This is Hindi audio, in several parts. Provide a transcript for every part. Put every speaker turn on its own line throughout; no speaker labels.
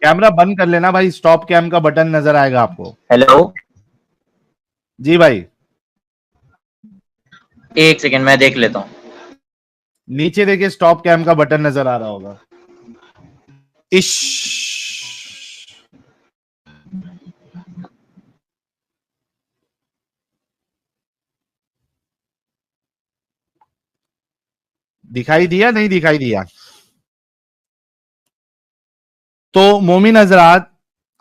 कैमरा बंद कर लेना भाई, स्टॉप कैम का बटन नजर आएगा आपको।
हेलो,
जी भाई,
एक सेकंड मैं देख लेता हूँ।
नीचे देखिए स्टॉप कैम का बटन नजर आ रहा होगा। इश, दिखाई दिया नहीं दिखाई दिया? तो मोमिन हजरात,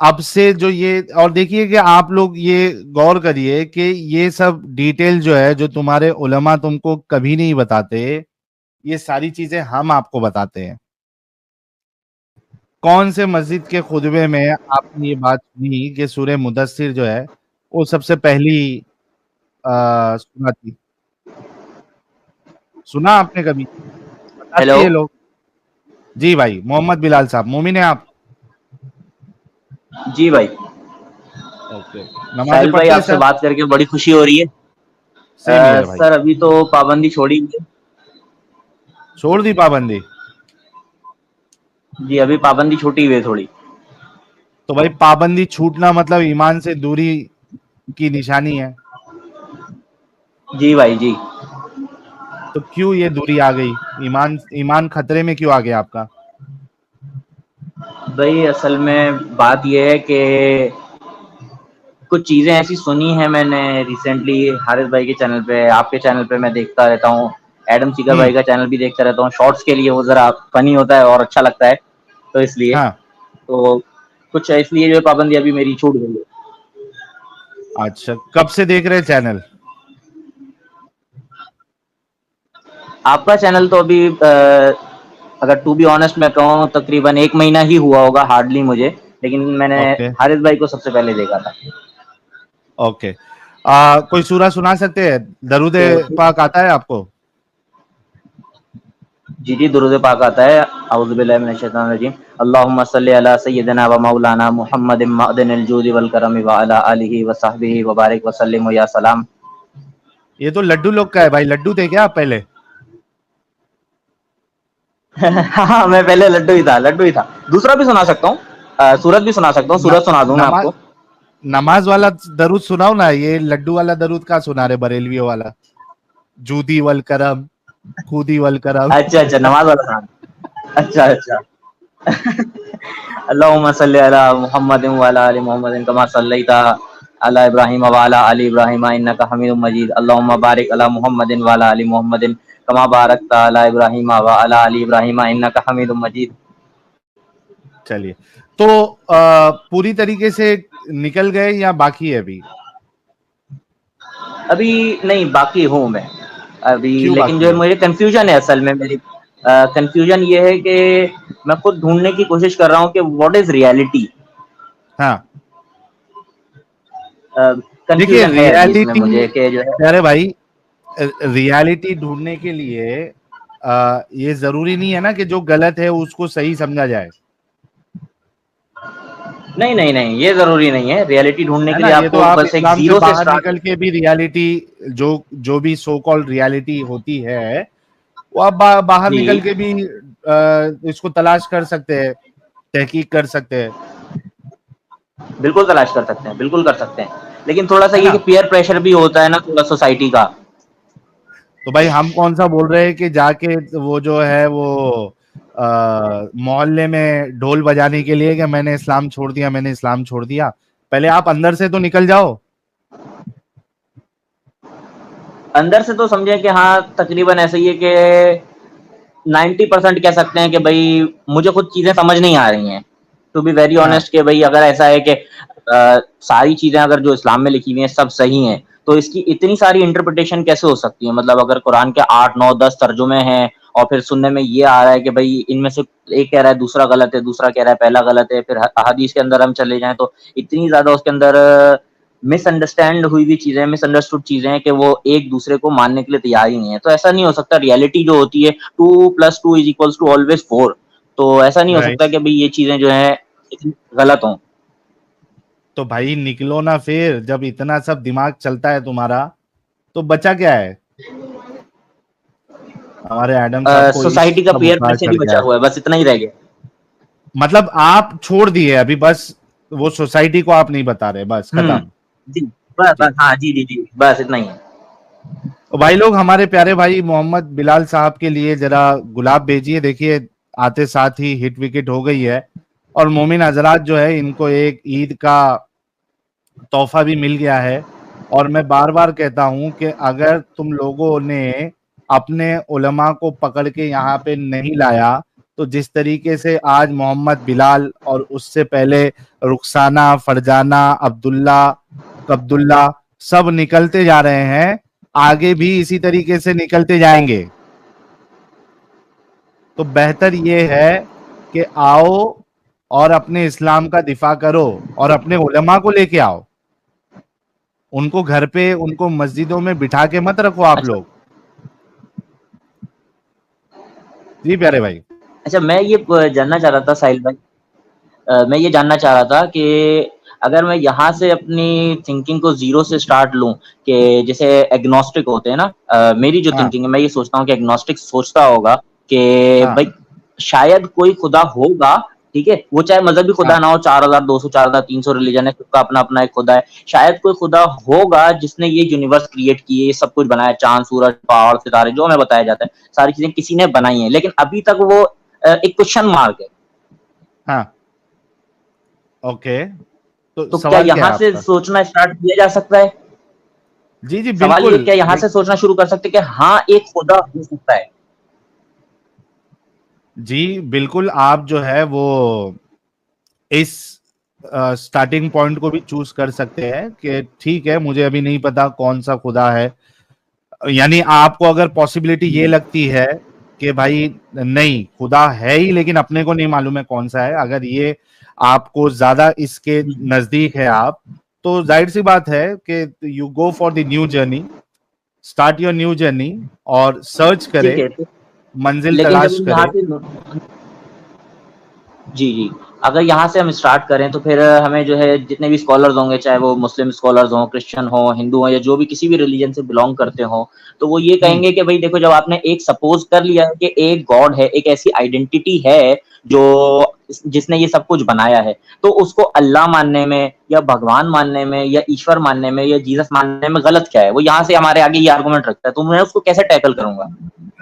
अब से जो ये, और देखिए कि आप लोग ये गौर करिए कि ये सब डिटेल जो है, जो तुम्हारे उलमा तुमको कभी नहीं बताते, ये सारी चीजें हम आपको बताते हैं। कौन से मस्जिद के खुतबे में आपने ये बात सुनी कि सूरह मुदस्सिर जो है वो सबसे पहली सुना थी? सुना आपने कभी?
हेलो,
बताते ये लोग। जी भाई, मोहम्मद बिलाल साहब, मोमिन है आप?
जी भाई।
ओके, नमाजें
साहिल भाई,
पढ़ते हैं
आपसे
सर?
बात करके बड़ी खुशी हो रही है।
सेम ईयर भाई।
सर, अभी तो पाबंदी छोड़ी हुई है।
छोड़ दी पाबंदी?
जी, अभी पाबंदी छूटी हुई है थोड़ी।
तो भाई पाबंदी छूटना मतलब ईमान से दूरी की निशानी है।
जी भाई, जी।
तो क्यों ये दूरी आ गई? ईमान ईमान खतरे में क्यों आ गया आपका?
भाई, असल में बात यह है कि कुछ चीज़ें ऐसी सुनी हैं मैंने रिसेंटली हारिस भाई के चैनल पे, आपके चैनल पे मैं देखता रहता हूँ। एडम सीगर
हम्म।
भाई का चैनल भी देखता रहता हूँ, शॉर्ट्स के लिए वो ज़रा फनी होता है और अच्छा लगता है, तो इसलिए
हाँ।
तो कुछ इसलिए जो है पाबंदी अभी मेरी छूट गई है।
अच्छा, कब से देख रहे हैं चैनल?
आपका चैनल तो अभी अगर टू बी ऑनेस्ट मैं कहूँ तकरीबन 1 महीना ही हुआ होगा हार्डली मुझे, लेकिन मैंने
ओके।
हारिस भाई को सबसे पहले देखा था।
ओके। कोई सूरा सुना सकते हैं? दरूद
तो
पाक आता है आपको?
जी, जी, दुरूद पाक आता है। औज़ु बिल्लाहि मिनश शैतानिर रजीम। अल्लाहुम्मा सल्लि अला सय्यिदिना व मौलाना मुहम्मदिन मअदिनिल जूदि वल करमी व अला आलिहि व सहबिहि व बारिक व सल्लिम या सलाम।
ये तो लड्डू लोग का है भाई, लड्डू थे क्या आप पहले?
हाँ, मैं पहले लड्डू ही था। दूसरा भी सुना सकता हूँ, सूरत भी सुना सकता हूँ,
न,
सूरत सुना दूँ मैं
नमाज
आपको।
नमाज वाला दरूद सुनाओ ना, ये लड्डू वाला दरूद का सुना रहे बरेलवियों वाला? जूदी वल करम, खूदी वल करम।
अच्छा, अच्छा, नमाज़ वाला सुना। अच्छा, अच्छा। अल्लाहुम्मा सल्लि अला मुहम्मदिन व अला आलि मुहम्मदिन कमा सल्लैता अला इब्राहीम व अला आलि इब्राहीम इन्नका हमीदुम मजीद। अल्लाहुम्मा बारिक अला मुहम्मदिन व अला आलि मुहम्मदिन कमा बारकता अला इब्राहीम व अला आलि इब्राहीम इन्नका हमीदुम मजीद।
चलिए, तो पूरी तरीके से निकल गए या बाकी है अभी?
अभी नहीं, बाकी हूँ मैं अभी,
क्यों
लेकिन जो
बाकी
है
है?
मुझे कंफ्यूजन है असल में मेरी। कंफ्यूजन ये है कि मैं खुद ढूंढने की कोशिश कर रहा हूँ कि व्हाट इज रियलिटी।
हाँ, देखिए
कंफ्यूजन है अभी इसमें
रियलिटी,
मुझे कि जो है।
अरे भाई, रियलिटी ढूंढने के लिए ये जरूरी नहीं है ना कि जो गलत है उसको सही समझा जाए,
नहीं, नहीं, नहीं, ये जरूरी नहीं है। रियलिटी ढूंढने
है
के
ना?
लिए
ये तो
आपको
आप
बस एक
इस्लाम से
जीरो से
बाहर
स्टार्ट।
निकल के भी रियलिटी, जो जो भी सो कॉल्ड रियलिटी होती है, वो आप बाहर
जी,
निकल के भी इसको तलाश कर सकते हैं, तहकीक कर सकते हैं,
बिल्कुल तलाश कर सकते हैं, बिल्कुल कर सकते हैं, लेकिन थोड़ा सा
है
ये
ना?
कि पीयर प्रेशर भी होता है ना थोड़ा सोसाइटी का।
तो भाई हम कौन सा बोल रहे हैं कि जाके वो जो है वो मोहल्ले में ढोल बजाने के लिए कि मैंने इस्लाम छोड़ दिया, मैंने इस्लाम छोड़ दिया। पहले आप अंदर से तो निकल जाओ।
अंदर से तो समझे कि हाँ तकरीबन ऐसा ही है कि 90% कह सकते हैं कि भाई मुझे खुद चीजें समझ नहीं आ रही हैं, टू बी वेरी
हाँ।
ऑनेस्ट। कि भाई अगर ऐसा है कि सारी चीजें अगर जो इस्लाम में लिखी हुई हैं सब सही हैं, तो इसकी इतनी सारी इंटरप्रिटेशन कैसे हो सकती है? मतलब अगर कुरान के 8 9 10 तर्जुमे हैं और फिर सुनने में ये आ रहा है कि भाई इनमें से एक कह रहा है दूसरा गलत है, दूसरा कह रहा है पहला गलत है, फिर हदीस के अंदर हम चले जाएं तो इतनी ज्यादा उसके अंदर मिसअंडरस्टैंड हुई हुई चीजें, मिसअंडरस्टूड चीजें हैं कि वो एक दूसरे को मानने के लिए तैयार ही नहीं है। तो ऐसा नहीं हो सकता। रियलिटी जो होती है 2 + 2 = ऑलवेज 4। तो ऐसा नहीं हो
राइट।
सकता कि भाई ये चीजें जो है गलत हों।
तो भाई निकलो ना फिर, जब इतना सब दिमाग चलता है तुम्हारा, तो बचा क्या है? हमारे एडम साहब को
सोसाइटी
इश्क
का
का
पीयर
बुखार
प्रेशर ही
चढ़ गया
बचा
है।
हुआ है, बस इतना ही रह गया।
मतलब आप छोड़ दिए अभी, बस वो सोसाइटी को आप नहीं बता रहे, बस खत्म।
जी बस
जी।
बस, हाँ जी जी जी, बस इतना ही है।
तो भाई लोग, हमारे प्यारे भाई मोहम्मद बिलाल साहब के लिए जरा गुलाब भेजिए। देखिए आते साथ ही हिट विकेट हो गई है, और मोमिन हजरात जो है इनको एक ईद का तोहफा भी मिल गया है। और मैं बार बार कहता हूं कि अगर तुम लोगों ने अपने उलमा को पकड़ के यहाँ पे नहीं लाया, तो जिस तरीके से आज मोहम्मद बिलाल और उससे पहले रुखसाना, फरजाना, अब्दुल्ला, अब्दुल्ला सब निकलते जा रहे हैं, आगे भी इसी तरीके से निकलते जाएंगे। तो बेहतर ये है कि आओ और अपने इस्लाम का दिफा करो, और अपने उलमा को लेके आओ। उनको घर पे, उनको मस्जिदों में बिठा के मत रखो आप
अच्छा
लोग। जी प्यारे भाई।
अच्छा, मैं ये जानना चाह रहा था साहिल भाई, मैं ये जानना चाह रहा था कि अगर मैं यहाँ से अपनी थिंकिंग को ज़ीरो से स्टार्ट लूँ, कि जैसे एग्नोस्टिक होते हैं ना, मेरी जो
हाँ
थिंकिंग है, मैं ये सोचता हूँ कि एग्नोस्टिक सोचता होगा कि
हाँ
भाई शायद कोई खुदा होगा, ठीक है? वो चाहे मज़हबी खुदा
हाँ
ना हो, 4200 4300 रिलीजन है, सबका अपना-अपना एक खुदा है। शायद कोई खुदा होगा जिसने ये यूनिवर्स क्रिएट किए, ये सब कुछ बनाया, चाँद, सूरज, पहाड़, सितारे जो हमें बताया जाता है, सारी चीज़ें किसी ने बनाई हैं। लेकिन अभी तक वो एक क्वेश्चन मार्क है।
हाँ। ओके, तो
तो क्या
सवाल क्या है
यहाँ से
आपका?
सोचना स्टार्ट किया जा सकता है?
जी जी
सवाल ये,
बिल्कुल।
क्या यहाँ से सोचना शुरू कर सकते हैं कि हाँ, एक खुदा हो सकता है?
जी बिल्कुल, आप जो है वो इस स्टार्टिंग पॉइंट को भी चूज कर सकते हैं कि ठीक है, मुझे अभी नहीं पता कौन सा खुदा है। यानी आपको अगर पॉसिबिलिटी ये लगती है कि भाई नहीं, खुदा है ही लेकिन अपने को नहीं मालूम है कौन सा है, अगर ये आपको ज्यादा इसके नजदीक है आप, तो जाहिर सी बात है कि you go for the new journey, start your new journey, और सर्च
ठीक
करे,
है, तो
मंजिल
लेकिन जब
तलाश
हम यहाँ
करे।
से, जी, जी। अगर यहाँ से हम स्टार्ट करें तो फिर हमें जो है जितने भी स्कॉलर्स होंगे, चाहे वो मुस्लिम स्कॉलर्स हों, क्रिश्चियन हों, हिंदू हों, या जो भी किसी भी रिलीजन से बिलॉन्ग करते हों, तो वो ये
हम्म।
कहेंगे कि भई देखो, जब आपने एक सपोज़ कर लिया है कि एक गॉड है, एक ऐसी आइडेंटिटी है जो जिसने ये सब कुछ बनाया है, तो उसको अल्लाह मानने में या भगवान मानने में या ईश्वर मानने में या जीसस मानने में गलत क्या है? वो यहाँ से हमारे आगे ये आर्गुमेंट रखता है, तो मैं उसको कैसे टैकल करूँगा?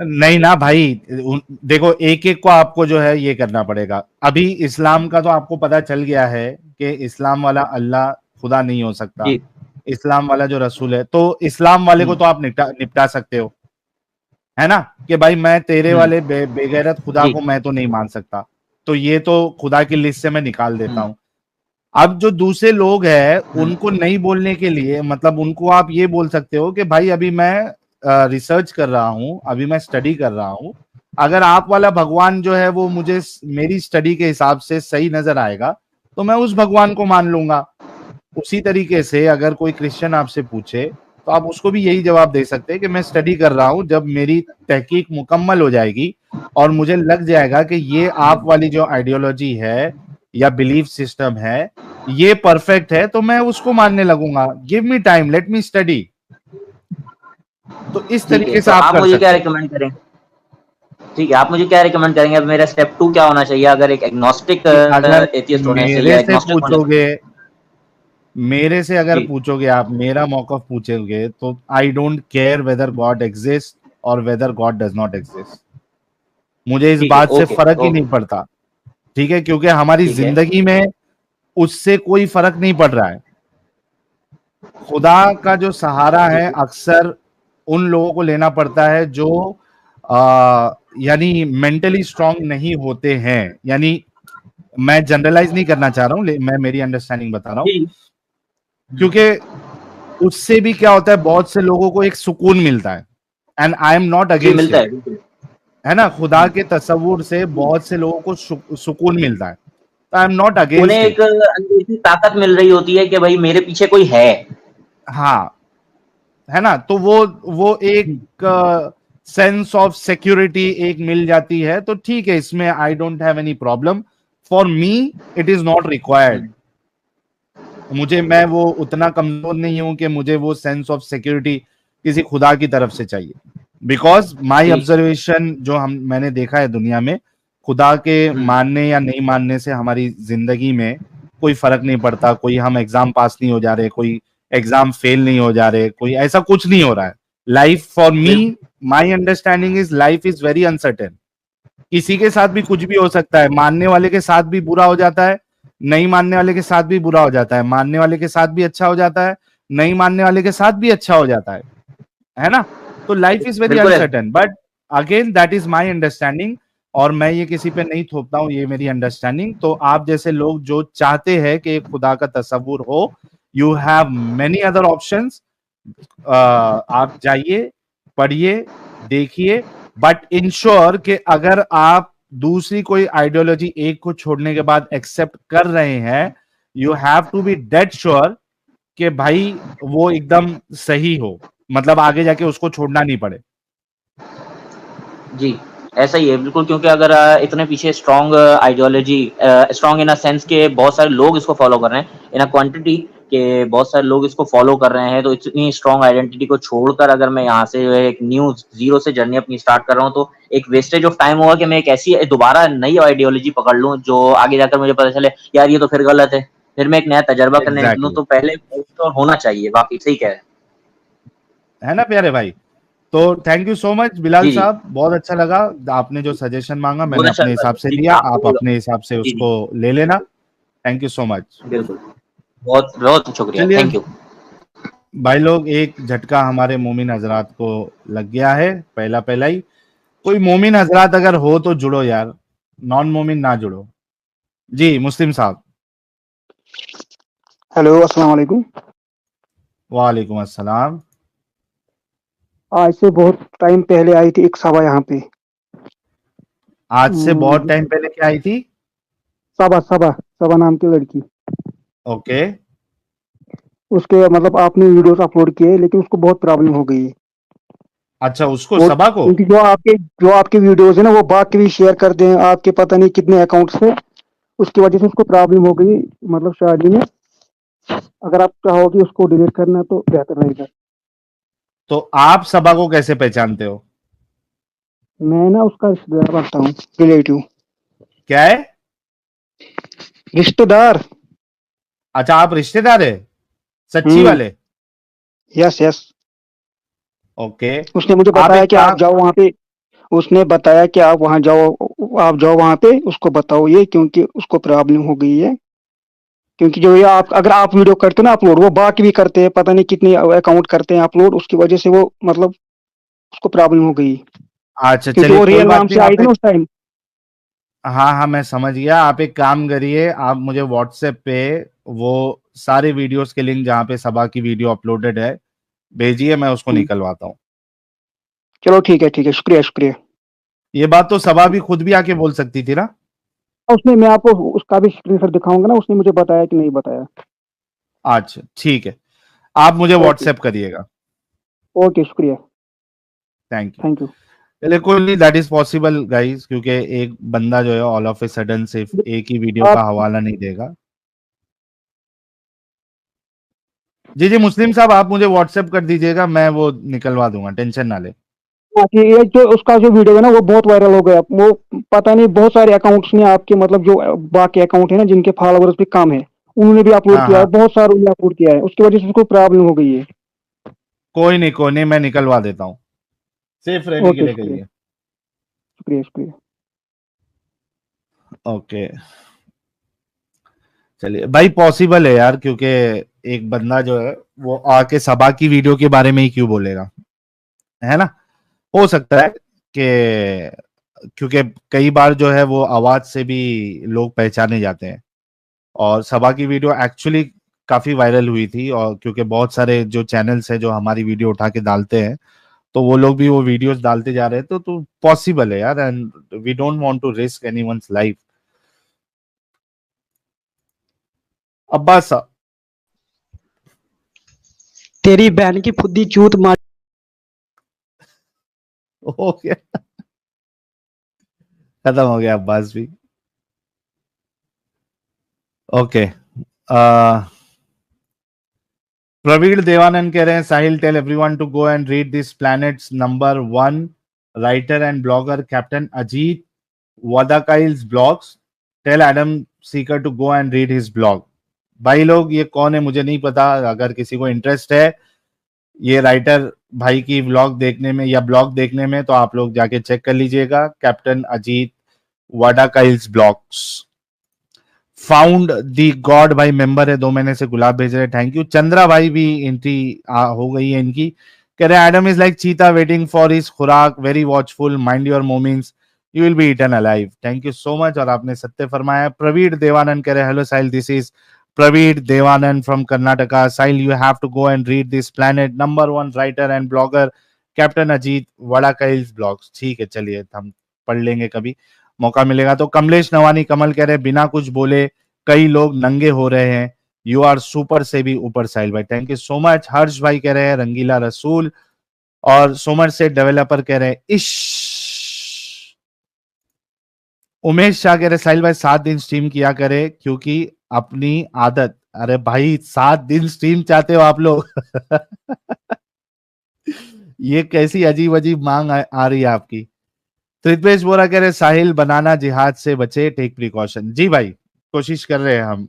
नहीं ना भाई, देखो एक एक को आपको जो है ये करना पड़ेगा। अभी इस्लाम का तो आपको पता चल गया है कि इस्लाम वाला अल्लाह खुदा नहीं हो सकता।
जी।
इस्लाम वाला जो रसूल है, तो इस्लाम वाले को
हुँ,
तो आप निपटा सकते हो, है ना? कि भाई मैं तेरे
हुँ,
वाले बेगैरत खुदा
जी,
को मैं तो नहीं मान सकता, तो ये तो खुदा की लिस्ट से मैं निकाल देता
हुँ,
हूं। अब जो दूसरे लोग हैं
हुँ,
उनको नहीं बोलने के लिए, मतलब उनको आप ये बोल सकते हो कि भाई अभी मैं रिसर्च कर रहा हूँ, अभी मैं स्टडी कर रहा हूँ। अगर आप वाला भगवान जो है वो मुझे मेरी स्टडी के हिसाब से सही नजर आएगा, तो मैं उस भगवान को मान लूंगा। उसी तरीके से अगर कोई क्रिश्चियन आपसे पूछे, तो आप उसको भी यही जवाब दे सकते हैं कि मैं स्टडी कर रहा हूं, जब मेरी तहकीक मुकम्मल हो जाएगी और मुझे लग जाएगा कि ये आप वाली जो आइडियोलॉजी है या बिलीफ सिस्टम है ये परफेक्ट है, तो मैं उसको मानने लगूंगा। Give me time, let me study. तो इस
ठीक है।
तरीके
तो
से आप
आप
कर
मुझे क्या
सकते हैं।
रिकमेंड करेंगे? ठीक है, आप मुझे क्या रिकमेंड करेंगे? अब मेरा स्टेप 2 क्या होना चाहिए, अगर एक एग्नोस्टिक
कि अगर
एथियस्ट होने से
मेरे
या
से
एग्नोस्टिक होने से?
पूछोगे, मेरे से अगर
जी,
पूछोगे आप, मेरा मौकफ पूछोगे, तो I don't care whether God exist और whether God does not exist. मुझे इस
ठीक है,
बात से
ओके,
फर्क ही नहीं
ओके,
पड़ता। ठीक है, क्योंकि हमारी
ठीक है,
जिंदगी में उससे कोई फर्क नहीं पड़ रहा है। खुदा का जो सहारा
ठीक
है
है,
अक्सर उन लोगों को लेना पड़ता है जो यानी मेंटली स्ट्रांग नहीं होते हैं। यानी मैं जनरलाइज नहीं करना चाह रहा हूं, मैं मेरी अंडरस्टैंडिंग बता रहा हूं।
जी,
क्योंकि उससे भी क्या होता है, बहुत से लोगों को एक सुकून मिलता है, एंड आई एम नॉट
जी,
अगेंस्ट
मिलता
इट।
है, बिल्कुल।
है ना? खुदा
हुँ,
के तसव्वुर से बहुत से लोगों को सुकून मिलता है, तो आई एम नॉट
उन्हें
अगेंस्ट इट।
एक अंदर ताकत मिल रही होती है कि भई मेरे पीछे कोई है।
हाँ, है ना? तो वो एक
हुँ,
सेंस ऑफ सिक्योरिटी एक मिल जाती है, तो ठीक है, इसमें I don't have any problem. For me it is not
hmm,
required. मैं वो उतना कमजोर नहीं हूं कि मुझे वो सेंस ऑफ सिक्योरिटी किसी खुदा की तरफ से चाहिए। बिकॉज माई
ठीक है,
ऑब्जर्वेशन जो हम मैंने देखा है दुनिया में, खुदा के मानने या नहीं मानने से हमारी जिंदगी में कोई फर्क नहीं पड़ता, कोई हम एग्जाम पास नहीं हो जा रहे, कोई एग्जाम फेल नहीं हो जा रहे, कोई ऐसा कुछ नहीं हो रहा है। Life for me, my understanding is life is very uncertain. किसी के साथ भी कुछ भी हो सकता है, मानने वाले के साथ भी बुरा हो जाता है, नहीं मानने वाले के साथ भी बुरा हो जाता है, मानने वाले के साथ भी अच्छा हो जाता है, नहीं मानने वाले के साथ भी अच्छा हो जाता है ना। तो life is very uncertain, but again that is my understanding, और मैं ये किसी पे नहीं थोपता हूँ, ये मेरी अंडरस्टैंडिंग। तो आप जैसे लोग जो चाहते हैं कि खुदा का तस्वुर हो, you have many other options. आप जाइए, पढ़िए, देखिए, बट इंश्योर कि अगर आप दूसरी कोई आइडियोलॉजी एक को छोड़ने के बाद एक्सेप्ट कर रहे हैं, you have to be dead sure कि भाई वो एकदम सही हो, मतलब आगे जाके उसको छोड़ना नहीं पड़े।
जी, ऐसा ही है बिल्कुल, क्योंकि अगर इतने पीछे strong ideology, strong in a sense के बहुत सारे लोग इसको फॉलो कर रहे हैं, इन अ क्वांटिटी के बहुत सारे लोग इसको फॉलो कर रहे हैं, तो इतनी स्ट्रॉन्ग आइडेंटिटी को छोड़कर अगर मैं यहाँ से एक न्यू जीरो से जर्नी अपनी स्टार्ट कर रहा हूँ, तो एक वेस्टेज ऑफ टाइम होगा कि मैं एक ऐसी दोबारा नई आइडियोलॉजी पकड़ लूँ जो आगे जाकर मुझे पता चले यार ये तो फिर गलत है, फिर मैं एक नया तजर्बा करने निकलूँ।
एग्जैक्टली,
तो पहले तो होना चाहिए, वाकई सही कह रहे हैं।
है ना प्यारे भाई। तो thank you so much Bilal
ji ji,
साहब, बहुत अच्छा लगा। आपने जो सजेशन मांगा
बहुत
मैंने
अच्छा
अपने
लगा।
हिसाब से
जी,
लिया, आप
आपको
अपने हिसाब से
जी जी,
उसको ले लेना। Thank you so much.
बिल्कुल, बहुत बहुत शुक्रिया,
चलिए
थैंक यू।
भाई लोग, एक झटका हमारे मोमिन हजरात को लग गया है, पहला पहला ही। कोई मोमिन हजरात अगर हो तो जुड़ो यार, नॉन मोमिन ना जुड़ो। जी मुस्लिम साहब।
हेलो, अस्सलाम वालेकुम।
वालेकुम अस्सलाम।
आज से बहुत टाइम पहले आई थी एक सभा यहाँ पे।
आज से बहुत
हम्म,
टाइम पहले क्या आई थी?
सबा सबा सबा नाम की लड़की।
ओके।
उसके मतलब आपने वीडियोस अपलोड किए, लेकिन उसको बहुत प्रॉब्लम हो गई है।
अच्छा, उसको,
वो
सबा को?
क्योंकि जो आपके वीडियोस है ना, वो बाकी भी शेयर करते हैं आपके पता नहीं कितने अकाउंट से। उसकी वजह से उसको प्रॉब्लम हो गई, मतलब शादी में। अगर आप चाहोगे उसको डिलीट करना तो बेहतर रहेगा।
तो आप सबा को कैसे पहचानते हो?
मैं ना उसका रिश्तेदार बनता हूँ, रिलेटिव।
क्या है?
रिश्तेदार।
अच्छा, आप रिश्तेदार है, सच्ची
हम्म।
वाले?
Yes yes.
ओके।
उसने मुझे
आप
बताया
एक
कि आप
काम,
जाओ वहाँ पे। उसने बताया कि आप वहाँ जाओ। आप जाओ वहाँ पे, उसको बताओ ये, क्योंकि उसको प्रॉब्लम हो गई है। क्योंकि जो ये आप अगर आप वीडियो करते हो ना अपलोड, वो बाकी भी करते हैं, पता नहीं कितने अकाउंट करते हैं अपलोड। उसकी वजह से वो मतलब उसको प्रॉब्लम हो गई,
अच्छा
क्योंकि
चलिए
वो
कोई
रियल
बात
नाम
नहीं,
से आई
आप
थी ना
एक,
उस टाइम।
हाँ हाँ मैं समझ गया। आप एक काम करिए, आप मुझे व्हाट्सएप पे वो सारे वीडियोस के लिंक जहाँ पे सबा की वीडियो अपलोडेड है भेजिए, मैं उसको निकलवाता हूँ।
चलो ठीक है, शुक्रिया शुक्रिया।
ये बात तो सबा भी खुद भी आके बोल सकती थी ना।
उसने मैं आपको उसका भी स्क्रीनशॉट दिखाऊंगा ना, उसने मुझे बताया कि नहीं बताया।
अच्छा ठीक है, आप मुझे
ओके।
व्हाट्सएप करिएगा।
ओके, शुक्रिया।
Thank you.
Thank you.
चलिए कोई नहीं, दैट इज पॉसिबल गाइस, क्योंकि एक बंदा जो है ऑल ऑफ ए सडन सिर्फ एक ही वीडियो का
आप
हवाला नहीं देगा। जी जी मुस्लिम साहब, आप मुझे व्हाट्सएप कर दीजिएगा, मैं वो निकलवा दूंगा, टेंशन ना ले।
कि ये जो उसका जो वीडियो है ना, वो बहुत वायरल हो गया। वो पता नहीं बहुत सारे अकाउंट्स ने आपके मतलब जो बाकी अकाउंट है ना, जिनके फॉलोवर्स भी कम है, उन्होंने भी अपलोड
हाँ
किया है।
हाँ,
बहुत सारों ने अपलोड किया है, उसकी वजह से उसको प्रॉब्लम हो गई है।
कोई नहीं, मैं निकलवा देता हूँ, सेफ रहने के
ओके,
लिए
शुक्रिया
कहिए।
शुक्रिया शुक्रिया।
ओके। चलिए भाई, पॉसिबल है यार, क्योंकि एक बंदा जो है वो आके सबा की वीडियो के बारे में ही क्यों बोलेगा, है ना। हो सकता है कि क्योंकि कई बार जो है वो आवाज से भी लोग पहचाने जाते हैं, और सबा की वीडियो एक्चुअली काफी वायरल हुई थी, और क्योंकि बहुत सारे जो चैनल्स हैं जो हमारी वीडियो उठा के डालते हैं, तो वो लोग भी वो वीडियोस डालते जा रहे हैं, तो पॉसिबल है यार, and we don't want to risk anyone's life. Abbas sahab.
तेरी बहन की फुद्दी चूत मार।
ओके, खत्म हो गया अब्बास भी। ओके। प्रवीण देवानंद कह रहे हैं, Sahil tell everyone to go and read this planet's number 1 writer and blogger captain Ajit Wadakail's blogs. Tell Adam Seeker to go and read his blog. भाई लोग ये कौन है मुझे नहीं पता, अगर किसी को इंटरेस्ट है ये राइटर भाई की ब्लॉग देखने में या ब्लॉग देखने में तो आप लोग जाके चेक कर लीजिएगा. Captain Ajit Wadakayil's blogs. Found the God भाई मेंबर है, 2 महीने से गुलाब भेज रहे, थैंक यू. चंद्रा भाई भी एंट्री हो गई है इनकी. कह रहे Adam is like cheetah waiting for his खुराक, very watchful, mind your moments, you will be eaten alive. Thank you so much और आपने सत्य फरमाया. प्रवीण देवानंद कह रहे hello Sahil, this is Praveer Devanand from Karnataka. Sahil, you have to go and read this Planet #1 writer and blogger Captain Ajit Vadakail's blogs. ठीक है, चलिए हम पढ़ लेंगे कभी मौका मिलेगा तो. कमलेश नवानी कमल कह रहे बिना कुछ बोले कई लोग नंगे हो रहे हैं. यू आर सुपर से भी ऊपर साहिल भाई, थैंक यू सो मच. हर्ष भाई कह रहे हैं रंगीला रसूल. और सोमर से डेवलपर कह रहे हैं इश. उमेश शाह कह रहे साहिल भाई 7 दिन स्ट्रीम किया करे क्योंकि अपनी आदत. अरे भाई 7 दिन स्ट्रीम चाहते हो आप लोग? ये कैसी अजीब अजीब मांग आ रही है आपकी. त्रिपेश बोरा कह रहे साहिल बनाना जिहाद से बचे, टेक प्रिकॉशन. जी भाई कोशिश कर रहे हैं हम.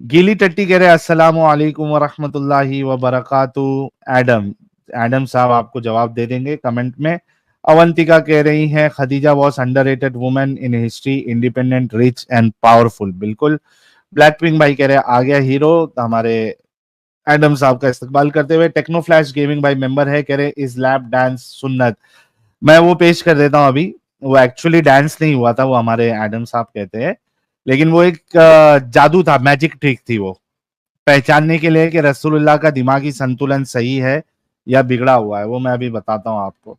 गीली टट्टी कह रहे अस्सलामु अलैकुम व रहमतुल्लाहि व बरकातुहू. एडम साहब आपको जवाब दे देंगे कमेंट में. अवंतिका कह रही हैं Khadija was underrated women in history, independent, rich and powerful. बिल्कुल. ब्लैक पिंक भाई कह रहे आ गया हीरो. हमारे एडम साहब का इस्तकबाल करते हुए. टेक्नो फ्लैश गेमिंग भाई मेंबर है, कह रहे इस लैप डांस सुन्नत. मैं वो पेश कर देता हूं अभी. वो एक्चुअली डांस नहीं हुआ था, वो हमारे एडम साहब कहते हैं, लेकिन वो एक जादू था, मैजिक ट्रिक थी वो पहचानने के लिए कि रसूलुल्लाह का दिमागी संतुलन सही है या बिगड़ा हुआ है. वो मैं अभी बताता हूं आपको.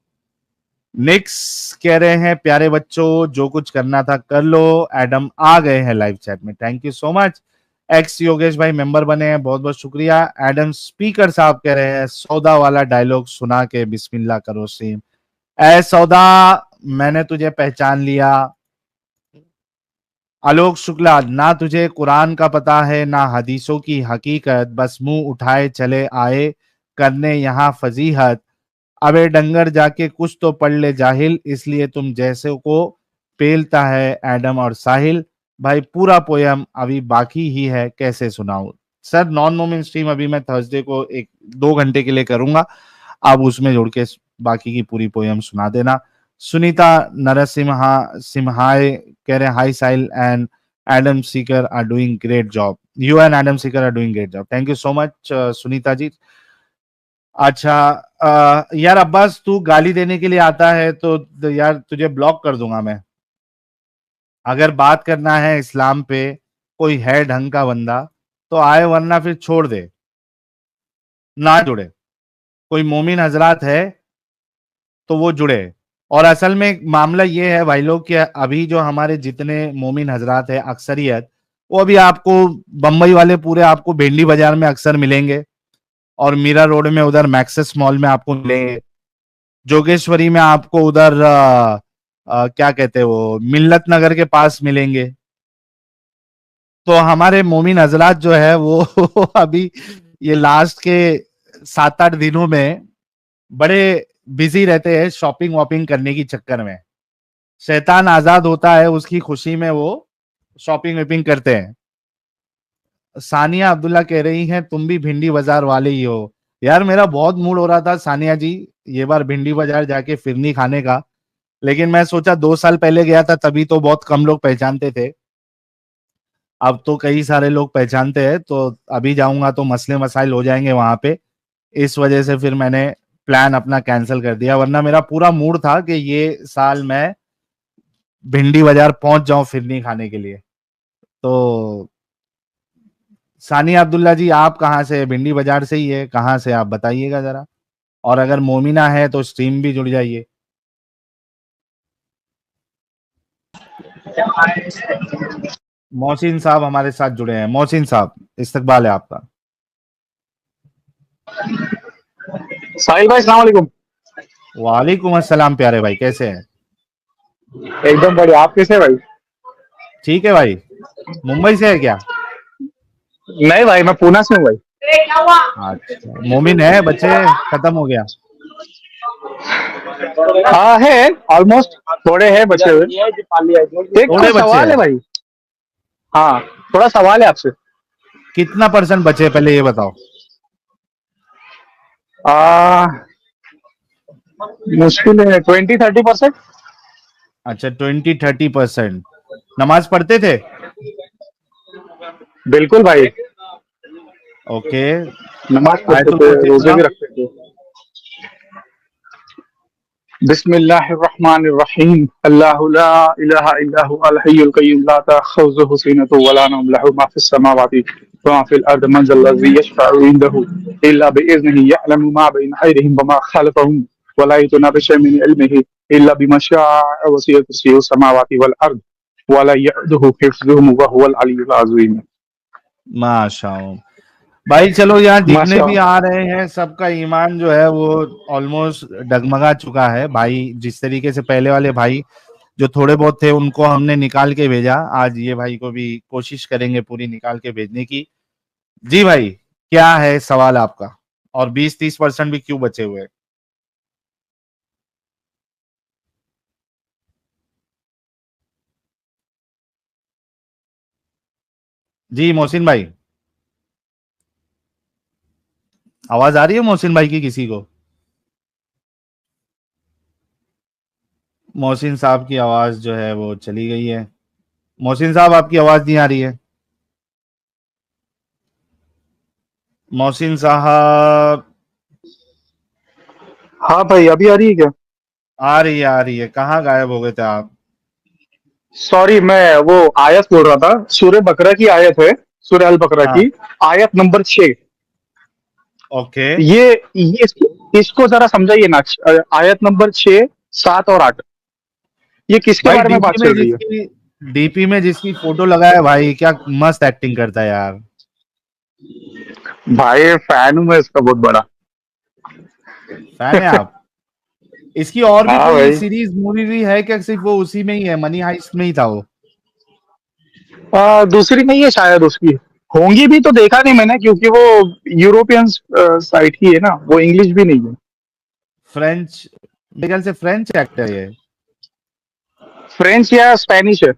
निक्स कह रहे हैं प्यारे बच्चों जो कुछ करना था कर लो, एडम आ गए हैं लाइव चैट में, thank you so much. X Yogesh भाई मेंबर बने हैं, बहुत बहुत शुक्रिया. एडम स्पीकर साहब कह रहे हैं सौदा वाला डायलॉग सुना के बिस्मिल्लाह करो सीम. ए सौदा मैंने तुझे पहचान लिया. आलोक शुक्ला ना तुझे कुरान का पता है ना हदीसों की हकीकत, बस मुंह उठाए चले आए करने यहाँ फजीहत. अबे डंगर जाके कुछ तो पढ़ ले जाहिल, इसलिए तुम जैसे को पेलता है एडम और साहिल. भाई पूरा पोयम अभी बाकी ही है, कैसे सुनाऊं सर? नॉन मोमेंट स्ट्रीम अभी मैं थर्सडे को 1-2 घंटे के लिए करूंगा, आप उसमें जुड़ के बाकी की पूरी पोयम सुना देना. सुनीता नरसिम्हा सिम्हाय कह रहे hi Sahil and Adam Seeker are doing great job. You and Adam Seeker are doing great job. Thank you so much Sunita ji. अच्छा यार अब्बास तू गाली देने के लिए आता है तो यार तुझे ब्लॉक कर दूंगा मैं. अगर बात करना है इस्लाम पे, कोई है ढंग का बंदा तो आए, वरना फिर छोड़ दे, ना जुड़े. कोई मोमिन हजरात है तो वो जुड़े. और असल में मामला ये है भाई लोग कि अभी जो हमारे जितने मोमिन हजरात है अक्सरियत, वो अभी आपको बम्बई वाले पूरे आपको भेंडी बाजार में अक्सर मिलेंगे, और मीरा रोड में उधर मैक्सेस मॉल में आपको मिलेंगे, जोगेश्वरी में आपको उधर क्या कहते हैं वो मिल्लत नगर के पास मिलेंगे. तो हमारे मोमिन हजरात जो है वो अभी ये लास्ट के 7-8 दिनों में बड़े बिजी रहते हैं शॉपिंग वॉपिंग करने की चक्कर में. शैतान आजाद होता है, उसकी खुशी में वो शॉपिंग वॉपिंग करते हैं. सानिया अब्दुल्ला कह रही हैं तुम भी भिंडी बाजार वाले ही हो. यार मेरा बहुत मूड हो रहा था सानिया जी ये बार भिंडी बाजार जाके फिरनी खाने का, लेकिन मैं सोचा 2 साल पहले गया था तभी तो बहुत कम लोग पहचानते थे, अब तो कई सारे लोग पहचानते हैं, तो अभी जाऊंगा तो मसले मसाइल हो जाएंगे वहां पे. इस वजह से फिर मैंने प्लान अपना कैंसिल कर दिया, वरना मेरा पूरा मूड था कि ये साल मैं भिंडी बाजार पहुंच जाऊं फिरनी खाने के लिए. तो सानिया अब्दुल्ला जी आप कहाँ से? भिंडी बाजार से ही है, कहाँ से आप बताइएगा जरा. और अगर मोमिना है तो स्ट्रीम भी जुड़ जाइए. मोहसिन साहब हमारे साथ जुड़े हैं. मोहसिन साहब इस्तकबाल है आपका.
साहिल भाई अस्सलाम वालेकुम.
वालेकुम अस्सलाम प्यारे भाई, कैसे हैं?
एकदम बढ़िया. आप कैसे हैं भाई?
ठीक है भाई. मुंबई से है क्या?
नहीं भाई मैं पूना से हूँ भाई.
अच्छा मोमिन है, बच्चे खत्म हो गया?
हाँ है, ऑलमोस्ट थोड़े हैं बचे हुए। एक
थोड़े
तो
बच्चे
सवाल है
हैं।
भाई, हाँ थोड़ा सवाल है आपसे।
कितना % बचे हैं, पहले ये बताओ।
आ, मुश्किल है 20-30%।
अच्छा, 20-30%। नमाज पढ़ते थे?
बिल्कुल भाई,
ओके।
नमाज पढ़ते
आयतुल
थे,
कुर्सी
रोजे
सुना?
भी रखते थे। बिस्मिल्लाहिर्रहमानिर्रहीम, अल्लाहु ला इलाहा इल्ला हुवा अल हय्युल कय्यूम ला तअखुज़ुहु सिनतुन वला नौम लहु मा फिस समावाति व मा फिल अर्दि मन ज़ल्लज़ी यशफ़अु इंदहु इल्ला बिइज़्निही यअलमु मा बैना अयदीहिम व मा ख़ल्फ़हुम व ला युहीतूना बिशैइन मिन इल्मिही इल्ला बिमा शाअ वसिअ कुर्सियुहु समावाति वल अर्द व ला यऊदुहु हिफ्ज़ुहुम व हुवल अलिय्युल अज़ीम।
माशाअल्लाह। भाई चलो, यहाँ जितने भी
माशाअल्लाह।
आ रहे हैं सबका ईमान जो है वो ऑलमोस्ट डगमगा चुका है भाई। जिस तरीके से पहले वाले भाई जो थोड़े बहुत थे उनको हमने निकाल के भेजा, आज ये भाई को भी कोशिश करेंगे पूरी निकाल के भेजने की। जी भाई, क्या है सवाल आपका? और 20-30% भी क्यों बचे हुए हैं? जी मोहसिन भाई, आवाज आ रही है मोहसिन भाई की किसी को? मोहसिन साहब की आवाज जो है वो चली गई है। मोहसिन साहब, आपकी आवाज नहीं आ रही है। मोहसिन साहब।
हाँ भाई, अभी आ रही है क्या?
आ रही है, आ रही है। कहाँ गायब हो गए थे आप?
सॉरी, मैं वो आयत बोल रहा था, सूरह बकरा की आयत है, सूरह अल बकरा
हाँ।
की आयत नंबर 6।
ओके।
ये इसको जरा समझाइए ना। आयत नंबर 6, 7 और 8, ये किसके
भाई
बारे में बात चल रही है?
डीपी में जिसकी फोटो लगा है भाई, क्या मस्त एक्टिंग करता है यार।
भाई फैन हूं मैं इसका बहुत बड़ा।
फैन है आप? इसकी और भी
हाँ
कोई
भाई।
सीरीज मूवी भी है क्या? सिर्फ वो उसी में ही है, मनी हाइस्ट में ही था वो?
दूसरी नहीं है शायद उसकी, होंगी भी तो देखा नहीं मैंने, क्योंकि वो यूरोपियन साइड की है ना, वो इंग्लिश भी नहीं है।
फ्रेंच, मेरे ख्याल से फ्रेंच एक्टर है ये।
फ्रेंच या स्पेनिश है?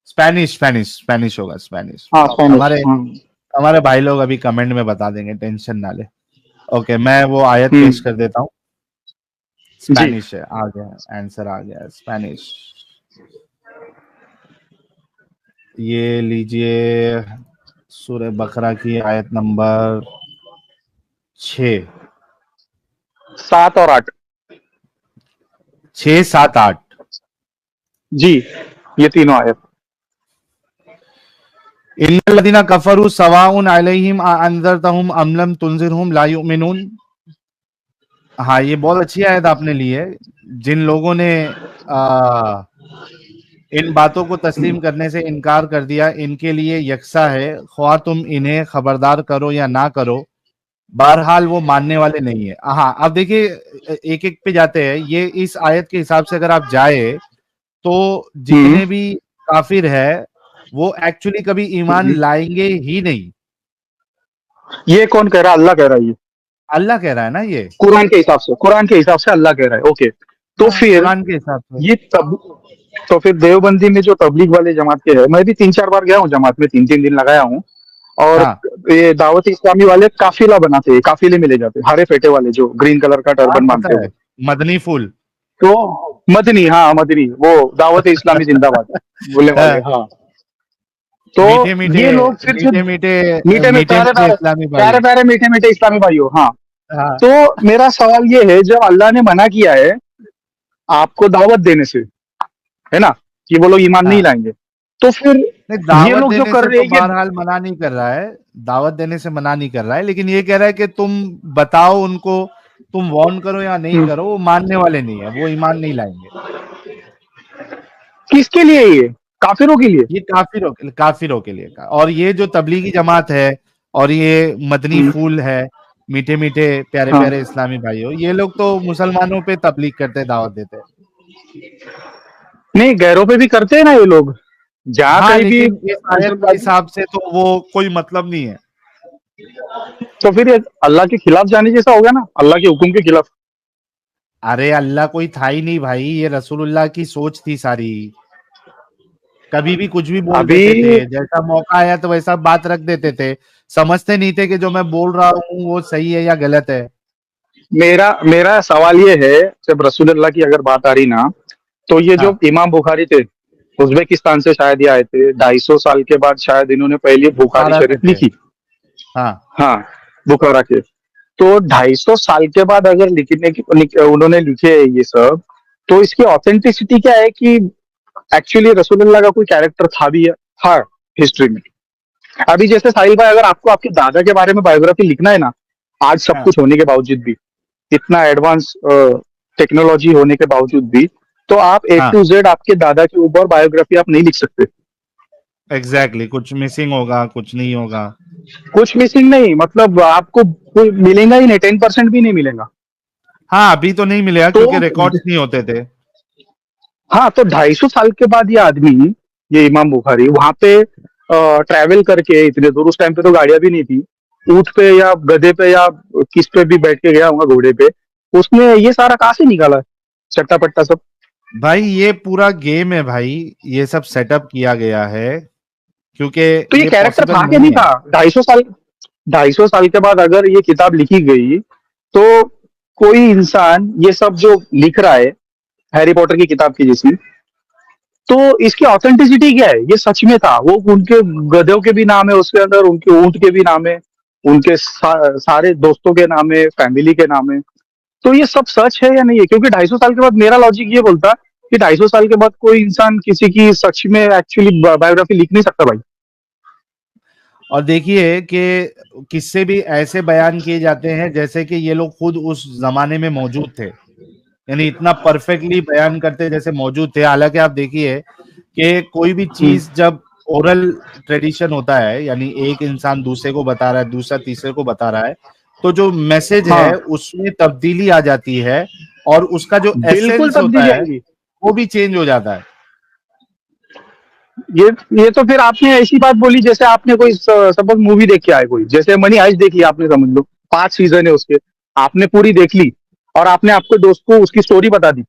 स्पेनिश, स्पेनिश, स्पेनिश होगा, स्पेनिश।
हाँ स्पेनिश,
हमारे
हाँ।
हमारे भाई लोग अभी कमेंट में बता देंगे, टेंशन ना ले। ओके, मैं वो आयत पेश कर देता हूँ।
जी।
स्पेनिश है, आ गया आंसर, आ गया स्पेनिश। ये लीजिए, सूरह बकरा की आयत नंबर 6,
7 और 8।
6, 7, 8।
जी, ये तीनों आयत।
इन्नल्लज़ीना कफ़रू सवाउन अलैहिम अ अंज़रतहुम अम लम तुनज़िरहुम ला युमिनून। हाँ, ये बहुत अच्छी आयत आपने ली है। जिन लोगों ने इन बातों को तस्लीम करने से इनकार कर दिया, इनके लिए यकसा है, ख्वाह तुम इन्हें खबरदार करो या ना करो, बहरहाल वो मानने वाले नहीं है। हाँ, अब देखिए, एक एक पे जाते हैं। ये इस आयत के हिसाब से अगर आप जाए तो
हम्म।
जितने भी काफिर है वो एक्चुअली कभी ईमान लाएंगे ही नहीं।
ये कौन कह रहा है? अल्लाह कह रहा है ये?
अल्लाह कह रहा है ना ये।
कुरान के हिसाब से, कुरान के हिसाब से अल्लाह कह रहा है, ओके। तो
हाँ,
फिर
कुरान के हिसाब से।
ये तब, तो फिर देवबंदी में जो तबलीग वाले जमात के है, मैं भी 3-4 बार गया हूँ जमात में, 3-3 दिन लगाया हूँ। और
हाँ,
ये दावत इस्लामी वाले काफिला बनाते हैं, काफिले में ले जाते हैं, हरे फेटे वाले जो ग्रीन कलर का
हाँ
टर्बन बांधते
पता
हैं
है,
वो।
मदनी फूल।
तो मदनी, हाँ मदनी, वो दावत इस्लामी जिंदाबाद बोलने वाले,
हाँ,
हाँ। तो
मीठे मीठे,
ये लोग फिर जो
मीठे मीठे,
मीठे में
मीठे
प्यारे
मीठे
प्यारे,
इस्लामी
प्यारे
भाई।
प्यारे मीठे मीठे इस्लामी भाइयों, हाँ।
हाँ,
तो मेरा सवाल ये है, जब अल्लाह ने मना किया है आपको दावत देने से, है ना, कि वो लोग ईमान नहीं
हाँ।
लाएंगे, तो फिर
नहीं,
ये
दावत
लोग जो
देने
कर
से
रहे
तो
हैं ये।
बहरहाल मना नहीं कर रहा है। दावत देने से मना नहीं कर रहा है, लेकिन ये कह रहा है कि तुम बताओ उनको, तुम वार्न करो या नहीं करो, वो मानने वाले नहीं है, वो ईमान नहीं लाएंगे।
किसके लिए ये? काफिरों के लिए?
ये काफिरों के लिए का। और ये जो तबलीगी जमात है और ये मदनी
हम्म,
फूल है, मीठे मीठे प्यारे
हाँ।
प्यारे इस्लामी भाइयों, ये लोग तो मुसलमानों पे तबलीग करते हैं, दावत देते हैं।
नहीं, गैरों पे भी करते हैं ना ये लोग, जहाँ
हाँ,
कहीं भी
लेकिन इस आयत के
मुसलमान।
हिसाब से तो वो कोई मतलब नहीं है।
तो फिर ये अल्लाह के खिलाफ जाने जैसा हो गया ना, अल्लाह के हुक्म के खिलाफ।
अरे अल्लाह कोई था ही नहीं भाई, ये रसूलुल्लाह की सोच थी सारी। कभी भी कुछ भी बोल
अभी
देते थे, जैसा मौका आया तो वैसा बात रख देते थे। समझते नहीं थे कि जो मैं बोल रहा हूँ वो सही है या गलत है।
मेरा मेरा सवाल ये है, जब रसूलुल्लाह की अगर बात आ रही ना, तो ये जो
हाँ
इमाम बुखारी थे, उज्बेकिस्तान से शायद ये आए थे, 250 साल के बाद शायद इन्होंने पहली बुखारी
बुखारा से
शरीफ
थे।
लिखी।
हाँ
हाँ, बुखारा के। तो 250 साल के बाद अगर उन्होंने लिखे ये सब, तो इसकी ऑथेंटिसिटी क्या है कि एक्चुअली रसूलुल्लाह का कोई कैरेक्टर था भी है, था हिस्ट्री में। अभी जैसे साहिल भाई, अगर आपको आपके दादा के बारे में बायोग्राफी लिखना है ना, आज सब
हाँ
कुछ होने के बावजूद भी, इतना एडवांस टेक्नोलॉजी होने के बावजूद भी, तो आप ए
हाँ
टू जेड आपके दादा के ऊपर बायोग्राफी आप नहीं लिख सकते।
एग्जैक्टली, कुछ मिसिंग होगा, कुछ नहीं होगा।
कुछ मिसिंग नहीं, मतलब आपको कोई मिलेगा ही नहीं, 10% भी नहीं मिलेगा।
हाँ अभी तो नहीं मिलेगा
तो
क्योंकि रिकॉर्ड्स नहीं होते थे।
हाँ, तो 250 साल के बाद ये आदमी, ये इमाम बुखारी वहां पे ट्रैवल करके इतने दूर, उस टाइम पे तो गाड़ियां भी नहीं थी, ऊंट पे या गधे पे या किस पे भी बैठ के गया होगा, घोड़े पे, उसने ये सारा कहाँ से निकाला, चट्टा पट्टा सब।
भाई ये पूरा गेम है भाई, ये सब सेटअप किया गया है क्योंकि
तो ये
ये
कैरेक्टर
पॉसिबल
था कि नहीं
नहीं है।
था? 250 साल के बाद अगर ये किताब लिखी गई, तो कोई इंसान ये सब जो लिख रहा है, हैरी पॉटर की किताब की जैसी, तो इसकी ऑथेंटिसिटी क्या है? ये सच में था, वो उनके गधों के भी नाम है उसके अंदर, उनके ऊंट के भी नाम है, उनके सारे दोस्तों के नाम है, फैमिली के नाम है। तो ये सब सच है या नहीं है? क्योंकि 250 साल के बाद मेरा लॉजिक ये बोलता कि 250 साल के बाद कोई इंसान किसी की सच में एक्चुअली बायोग्राफी लिख नहीं सकता भाई।
और देखिए कि किससे भी ऐसे बयान किए जाते हैं जैसे कि ये लोग खुद उस जमाने में मौजूद थे, यानी इतना परफेक्टली बयान करते जैसे मौजूद थे। हालांकि आप देखिए कि कोई भी
हम्म,
चीज जब ओरल ट्रेडिशन होता है, यानी एक इंसान दूसरे को बता रहा है, दूसरा तीसरे को बता रहा है, तो जो मैसेज है
हाँ,
उसमें तब्दीली आ जाती है और उसका जो
बिल्कुल
एसेंस होता
तब्दीली
है
आएगी।
वो भी चेंज हो जाता है।
ये ये तो फिर आपने ऐसी बात बोली जैसे आपने कोई सपोज मूवी देख के आए, कोई जैसे मनी हाइस्ट देख ली आपने, समझ लो 5 सीजन है उसके, आपने पूरी देख ली, और आपने आपके दोस्त को उसकी स्टोरी बता दी,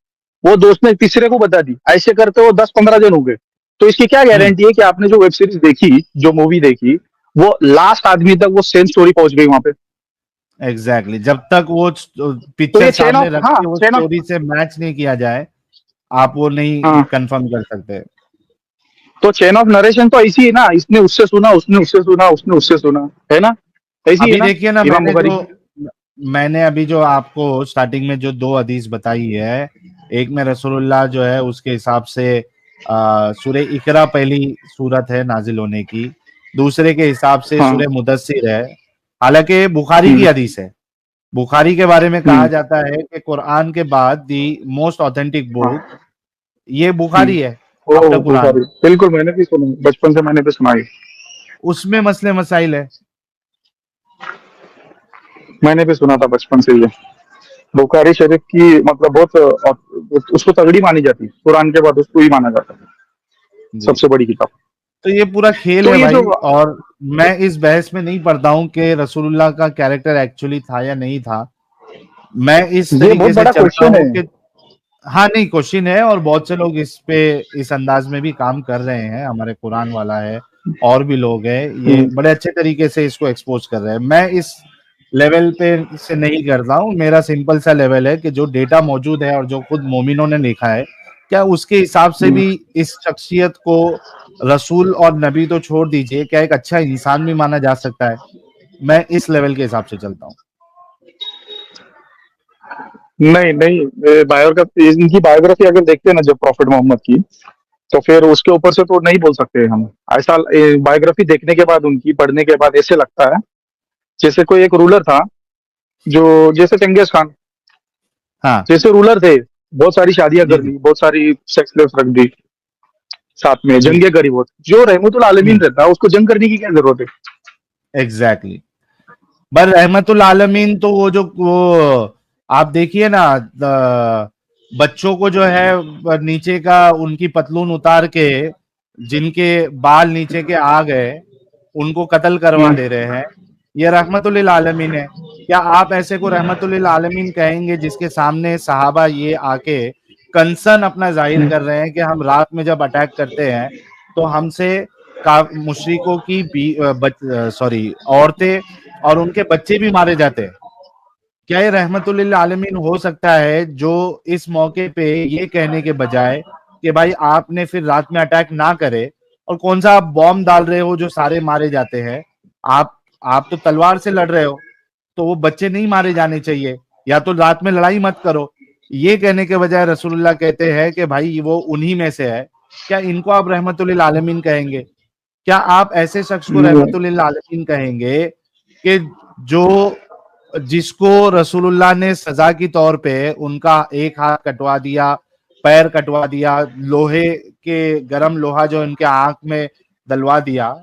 वो दोस्त ने तीसरे को बता दी, ऐसे करते वो 10-15 जन हो गए। तो इसकी क्या
हम्म,
गारंटी है कि आपने जो वेब सीरीज देखी, जो मूवी देखी, वो लास्ट आदमी तक वो सेम स्टोरी पहुंच गई वहां पे?
एग्जैक्टली, जब तक वो
तो
पिक्चर
ये चेन
सामने
ऑफ,
रख
हाँ,
के वो
चेन ऑफ,
स्टोरी से मैच नहीं किया जाए, आप वो नहीं
हाँ,
कंफर्म कर सकते।
तो चेन ऑफ नरेशन तो ऐसी है ना, इसने उससे सुना, उसने उससे सुना, उसने उससे सुना, है ना? ऐसी है
अभी
ना
देखिए ना,
इमाम बुखारी की?
मैंने अभी जो आपको स्टार्टिंग में जो दो हदीस बताई है, एक में रसूलुल्लाह जो है उसके हिसाब से सूरह इकरा पहली सूरत है नाजिल होने की, दूसरे के हिसाब से
हाँ,
सूरह मुदस्सिर है। हालांकि बुखारी की
हम्म,
हदीस है। बुखारी के बारे में कहा
हम्म,
जाता है कि कुरान के बाद दी मोस्ट ऑथेंटिक बुक
हाँ,
ये बुखारी है,
ओ
आफ्टर कुरान।
बुखारी, बिल्कुल मैंने भी सुना, बचपन से मैंने भी सुना है।
उसमें मसले मसाइल है।
मैंने भी सुना था बचपन से ये बुखारी शरीफ की, मतलब बहुत उसको तगड़ी मानी जाती है, कुरान के बाद उसको ही माना जाता है
जी,
सबसे बड़ी किताब।
तो ये पूरा खेल
तो
है
ये जो,
भाई। और मैं इस बहस में नहीं पड़ता हूं कि रसूलुल्लाह का कैरेक्टर एक्चुअली था या नहीं था। मैं इस
ये बहुत
तरीके से
बड़ा
चलता
क्वेश्चन
हूं
है।
कि हाँ, नहीं क्वेश्चन है, और बहुत से लोग इस पे इस अंदाज में भी काम कर रहे हैं। हमारे कुरान वाला है, और भी लोग हैं, ये
हम्म,
बड़े अच्छे तरीके से इसको एक्सपोज कर रहे हैं। मैं इस लेवल पे से नहीं करता हूँ। मेरा सिंपल सा लेवल है कि जो डेटा मौजूद है और जो खुद मोमिनों ने लिखा है, क्या उसके हिसाब से
हम्म।
भी इस शख्सियत को रसूल और नबी तो छोड़ दीजिए, क्या एक अच्छा इंसान भी माना जा सकता है? मैं इस लेवल के हिसाब से चलता हूँ।
नहीं नहीं, बायोग्राफी, इनकी बायोग्राफी अगर देखते हैं ना जब प्रॉफिट मोहम्मद की, तो फिर उसके ऊपर से तो नहीं बोल सकते हम ऐसा। बायोग्राफी देखने के बाद, उनकी पढ़ने के बाद ऐसे लगता है जैसे कोई एक रूलर था, जो जैसे चंगेज खान
हाँ
जैसे रूलर थे, बहुत सारी शादियां
जी
कर
जी
ली, बहुत सारी सेक्स लेस रख दी, साथ में
जी।
जंगे करी, बहुत जो रहमतुल आलमीन रहता है उसको जंग करने की क्या जरूरत है?
एग्जैक्टली। पर रहमतुल आलमीन तो वो आप देखिए ना, बच्चों को जो है नीचे का उनकी पतलून उतार के, जिनके बाल नीचे के आ गए, उनको कत्ल करवा
हम्म,
दे रहे हैं। ये रहमतुल आलमीन है। क्या आप ऐसे को रहमतुल्लिल आलमीन कहेंगे जिसके सामने सहाबा ये आके कंसर्न अपना जाहिर कर रहे हैं कि हम रात में जब अटैक करते हैं तो हमसे मुशरिकों की औरतें और उनके बच्चे भी मारे जाते हैं? क्या ये रहमतुल्लिल आलमीन हो सकता है जो इस मौके पे ये कहने के बजाय कि भाई आपने फिर रात में अटैक ना करे, और कौन सा आप बॉम्ब डाल रहे हो जो सारे मारे जाते हैं? आप तो तलवार से लड़ रहे हो, तो वो बच्चे नहीं मारे जाने चाहिए, या तो रात में लड़ाई मत करो। ये कहने के बजाय रसूलुल्लाह कहते हैं कि भाई वो उन्हीं में से है। क्या इनको आप रहमतुल्लिल आलमीन कहेंगे? क्या आप ऐसे शख्स को रहमतुल्लिल आलमीन कहेंगे कि जो जिसको रसूलुल्लाह ने सजा की तौर पे उनका एक हाथ कटवा दिया, पैर कटवा दिया, लोहे के गरम लोहा जो उनके आंख में डलवा दिया,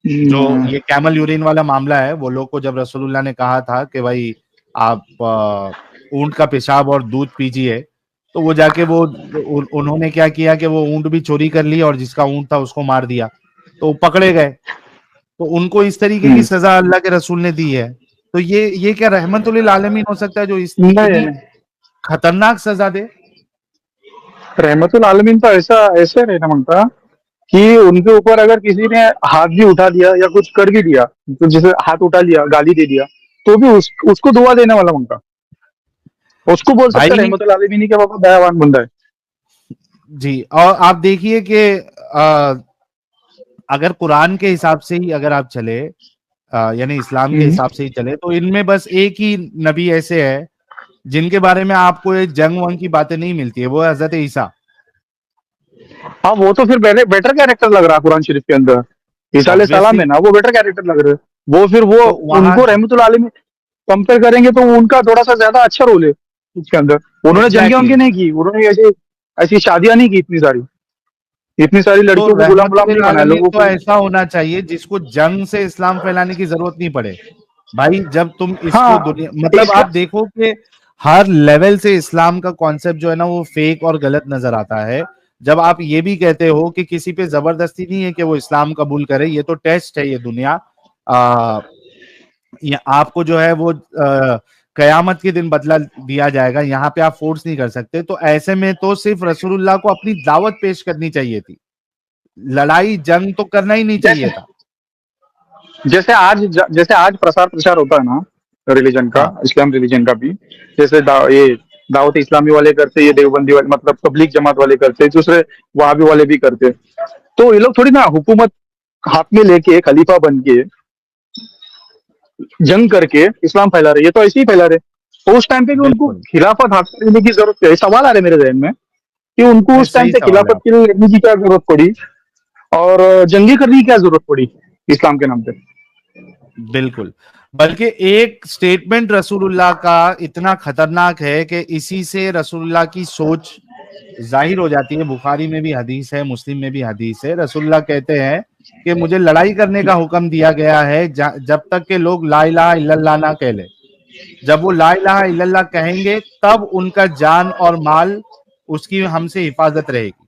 जो ये कैमल यूरिन वाला मामला है, वो लोग को जब रसूलुल्लाह ने कहा था कि भाई आप ऊंट का पेशाब और दूध पीजिए, तो वो जाके उन्होंने क्या किया कि वो ऊंट भी चोरी कर ली और जिसका ऊंट था उसको मार दिया, तो पकड़े गए। तो उनको इस तरीके की सजा अल्लाह के रसूल ने दी है। तो ये क्या रहमतुल्लिल आलमीन हो सकता है जो इतनी खतरनाक सजा दे?
रहमतुल आलमीन तो ऐसे रहना मांगता कि उनके ऊपर अगर किसी ने हाथ भी उठा दिया या कुछ कर भी दिया, तो जैसे हाथ उठा लिया, गाली दे दिया, तो भी उसको दुआ देने वाला मांगता, उसको बोल सकते
भाई
रहमतुल आलमीन ही, क्या बाबा दयावान बंदा है।
जी, और आप देखिए कि अगर कुरान के हिसाब से ही अगर आप चले, यानी इस्लाम के हिसाब से ही चले, तो इनमें बस एक ही नबी ऐसे है जिनके बारे में आपको ये जंग वंग की बातें नहीं मिलती है, वो है हजरत ईसा।
हाँ, वो तो फिर बेटर कैरेक्टर लग रहा है कुरान शरीफ के अंदर। ईसा अलैहिस्सलाम
ऑब्वियसली।
है ना, वो बेटर कैरेक्टर लग रहा है। वो फिर वो
तो वहां
उनको रहमतुल आलमीन कंपेयर करेंगे तो उनका थोड़ा सा ज्यादा अच्छा रोल है उसके अंदर। उन्होंने जंगे
एग्जैक्टली
वंगे नहीं की, उन्होंने ऐसे ऐसी शादियां नहीं की, इतनी सारी
तो
लड़कियों को गुलाम गुलाम नहीं
रहमतुल्लिल
बनाया
आलमीन
लोगों
तो
को।
ऐसा होना चाहिए जिसको जंग से इस्लाम फैलाने की जरूरत नहीं पड़े। भाई जब तुम इसको
हाँ,
दुनिया, मतलब
इसका
आप देखो कि हर लेवल से इस्लाम का कॉन्सेप्ट जो है ना वो फेक और गलत नजर आता है। जब आप ये भी कहते हो कि किसी पे जबरदस्ती नहीं है कि वो इस्लाम कबूल करे, ये तो टेस्ट है, ये दुनिया ये आपको जो है वो कयामत के दिन बदला दिया जाएगा, यहाँ पे आप फोर्स नहीं कर सकते। तो ऐसे में तो सिर्फ रसूलुल्लाह को अपनी दावत पेश करनी चाहिए थी, लड़ाई जंग तो करना ही नहीं
जैसे
चाहिए था।
जैसे आज प्रसार प्रचार होता है ना रिलीजन का,
हाँ
इस्लाम रिलीजन का भी, जैसे ये दावत इस्लामी वाले करते, ये देवबंदी वाले मतलब तबलीग जमात वाले करते, दूसरे वहाबी वाले भी करते। तो ये लोग थोड़ी ना हुकूमत हाथ में लेके खलीफा बन के जंग करके इस्लाम फैला रहे, ये तो ऐसे ही फैला रहे। तो उस टाइम पे भी उनको
बिल्कुल,
खिलाफत हाथ में लेने की जरूरत है। सवाल आ रहे मेरे जहन में कि उनको
नहीं
उस टाइम
सही
पे
सवाल है
खिलाफत
आप।
के लिए लड़ने की क्या जरूरत पड़ी, और जंगी करने की क्या जरूरत पड़ी इस्लाम के नाम पे।
बिल्कुल, बल्कि एक स्टेटमेंट रसूलुल्लाह का इतना खतरनाक है कि इसी से रसूलुल्लाह की सोच जाहिर हो जाती है। बुखारी में भी हदीस है, मुस्लिम में भी हदीस है। रसूलुल्लाह कहते हैं कि मुझे लड़ाई करने का हुक्म दिया गया है जब तक के लोग ला इलाहा इल्लल्लाह ना कह ले। जब वो ला इलाहा इल्लल्लाह कहेंगे तब उनका जान और माल उसकी हमसे हिफाजत रहेगी।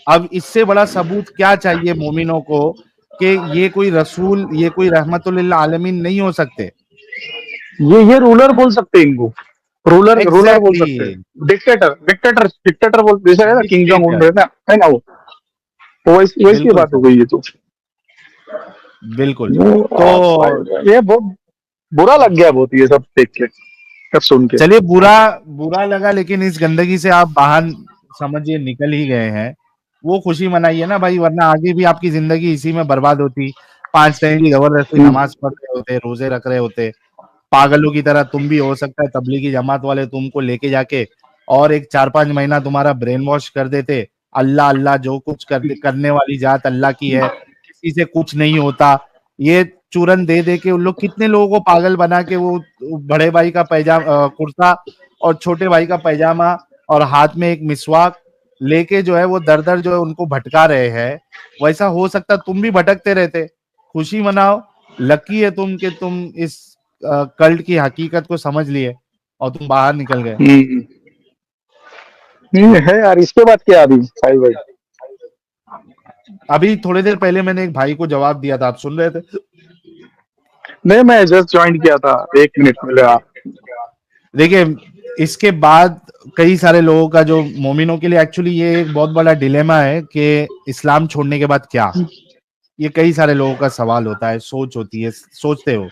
अब इससे बड़ा सबूत क्या चाहिए मोमिनों को कि ये कोई रसूल, ये कोई रहमतुल्लिल आलमीन नहीं हो सकते।
ये रूलर बोल सकते हैं इनको, रूलर बोल
एग्जैक्टली
सकते हैं, डिक्टेटर बोल, जैसे है ना किंग जोंग उन
डिक्टेटर,
रहता है ना, वो वैसी वैसी
बिल्कुल
बात हो
सही,
गई ये तो।
बिल्कुल। तो
ये बहुत बुरा लग गया बहुत, ये सब देख के, सब सुन के।
चलिए, बुरा बुरा लगा, लेकिन इस गंदगी से आप बाहर समझिए निकल ही गए हैं, वो खुशी मनाइए ना भाई, वरना आगे भी आपकी जिंदगी इसी में बर्बाद होती। 5 टाइम की जबरदस्ती नमाज पढ़ रहे होते, रोजे रख रहे होते, पागलों की तरह तुम भी, हो सकता है तबलीगी जमात वाले तुमको लेके जाके और एक 4-5 महीना तुम्हारा ब्रेन वॉश कर देते। अल्लाह अल्लाह, जो कुछ करने वाली जात अल्लाह की है, किसी से कुछ नहीं होता, ये चूरन दे दे के उन लोग कितने लोगों को पागल बना के वो बड़े भाई का पैजामा कुर्ता और छोटे भाई का पैजामा और हाथ में एक मिसवाक लेके जो है वो दर दर जो है उनको भटका रहे हैं। वैसा हो सकता तुम भी भटकते रहते। खुशी मनाओ, लकी है तुम कि तुम इस कल्ट की हकीकत को समझ लिए और तुम बाहर निकल गए।
नहीं है यार, इसके बाद क्या अभी साहिल भाई।
अभी थोड़ी देर पहले मैंने एक भाई को जवाब दिया था, आप सुन रहे थे?
नहीं, मैं जस्ट ज्वाइन किया था, 1 मिनट मिला।
देखिए, इसके बाद कई सारे लोगों का, जो मोमिनों के लिए एक्चुअली ये एक बहुत बड़ा डिलेमा है कि इस्लाम छोड़ने के बाद क्या, ये कई सारे लोगों का सवाल होता है, सोच होती है, सोचते हो।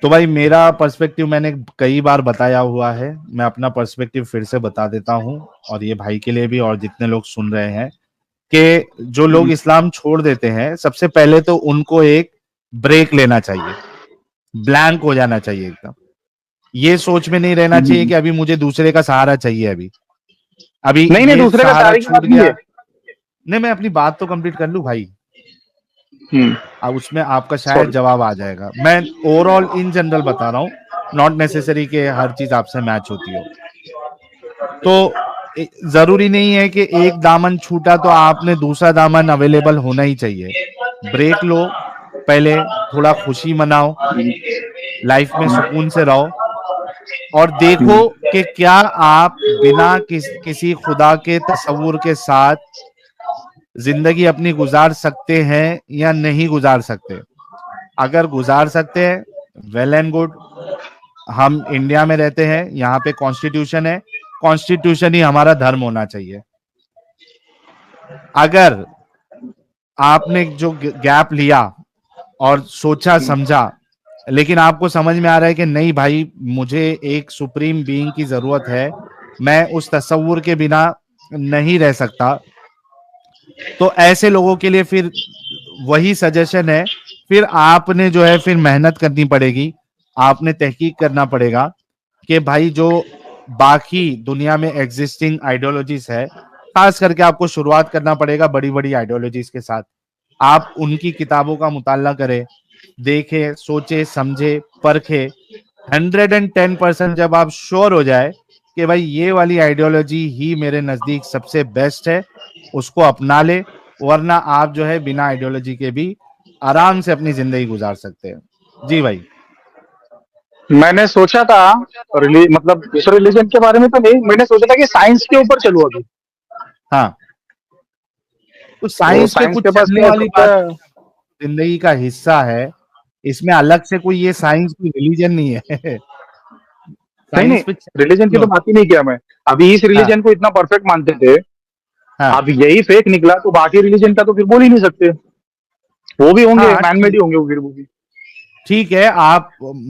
तो भाई मेरा पर्सपेक्टिव मैंने कई बार बताया हुआ है, मैं अपना पर्सपेक्टिव फिर से बता देता हूँ, और ये भाई के लिए भी और जितने लोग सुन रहे हैं, कि जो लोग इस्लाम छोड़ देते हैं, सबसे पहले तो उनको एक ब्रेक लेना चाहिए, ब्लैंक हो जाना चाहिए एकदम। ये सोच में नहीं रहना चाहिए कि अभी मुझे दूसरे का सहारा चाहिए, अभी
नहीं नहीं,
ये
दूसरे का
सहारा
सारे की
छूट
बात नहीं
गया।
है।
नहीं, मैं अपनी बात तो कंप्लीट कर लूं भाई,
हम्म,
अब उसमें आपका शायद
सॉरी।
जवाब आ जाएगा। मैं ओवरऑल इन जनरल बता रहा हूँ, नॉट नेसेसरी कि हर चीज आपसे मैच होती हो। तो जरूरी नहीं है कि एक दामन छूटा तो आपने दूसरा दामन अवेलेबल होना ही चाहिए। ब्रेक लो, पहले थोड़ा खुशी मनाओ, लाइफ में सुकून से रहो, और देखो कि क्या आप बिना किसी खुदा के तस्वुर के साथ जिंदगी अपनी गुजार सकते हैं या नहीं गुजार सकते। अगर गुजार सकते हैं, वेल एंड गुड। हम इंडिया में रहते हैं, यहाँ पे कॉन्स्टिट्यूशन है, कॉन्स्टिट्यूशन ही हमारा धर्म होना चाहिए। अगर आपने जो गैप लिया और सोचा समझा, लेकिन आपको समझ में आ रहा है कि नहीं भाई, मुझे एक सुप्रीम बीइंग की जरूरत है, मैं उस तस्वुर के बिना नहीं रह सकता, तो ऐसे लोगों के लिए फिर वही सजेशन है, फिर आपने जो है फिर मेहनत करनी पड़ेगी, आपने तहकीक करना पड़ेगा कि भाई जो बाकी दुनिया में एग्जिस्टिंग आइडियोलॉजीज है, खास करके आपको शुरुआत करना पड़ेगा बड़ी बड़ी आइडियोलॉजीज के साथ। आप उनकी किताबों का मुताला करें, देखे, सोचे, समझे, परखे। 110% जब आप श्योर हो जाए कि भाई ये वाली आइडियोलॉजी ही मेरे नजदीक सबसे बेस्ट है, उसको अपना ले, वरना आप जो है बिना आइडियोलॉजी के भी आराम से अपनी जिंदगी गुजार सकते हैं। जी भाई।
मैंने सोचा था, मतलब दूसरे रिलीजन के बारे में तो नहीं, मैंने सोचा था कि साइंस के ऊपर चलूं अभी।
हाँ, तो
तो
साइंस पे
साइंस
कुछ
के पास
चलने
क्या
वाली
चलता
बात,
है?
जिंदगी का हिस्सा है, इसमें अलग से कोई ये साइंस की रिलीजन नहीं है।
नहीं
साइंस
नहीं,
पे
रिलीजन की तो बात ही नहीं किया मैं। अभी इस
हाँ,
रिलीजन को इतना परफेक्ट मानते थे,
हाँ,
अब यही फेक निकला तो बाकी रिलीजन का तो फिर बोल ही नहीं सकते। वो भी होंगे,
हाँ,
मैनमेड ही होंगे वो, फिर वो भी।
ठीक है।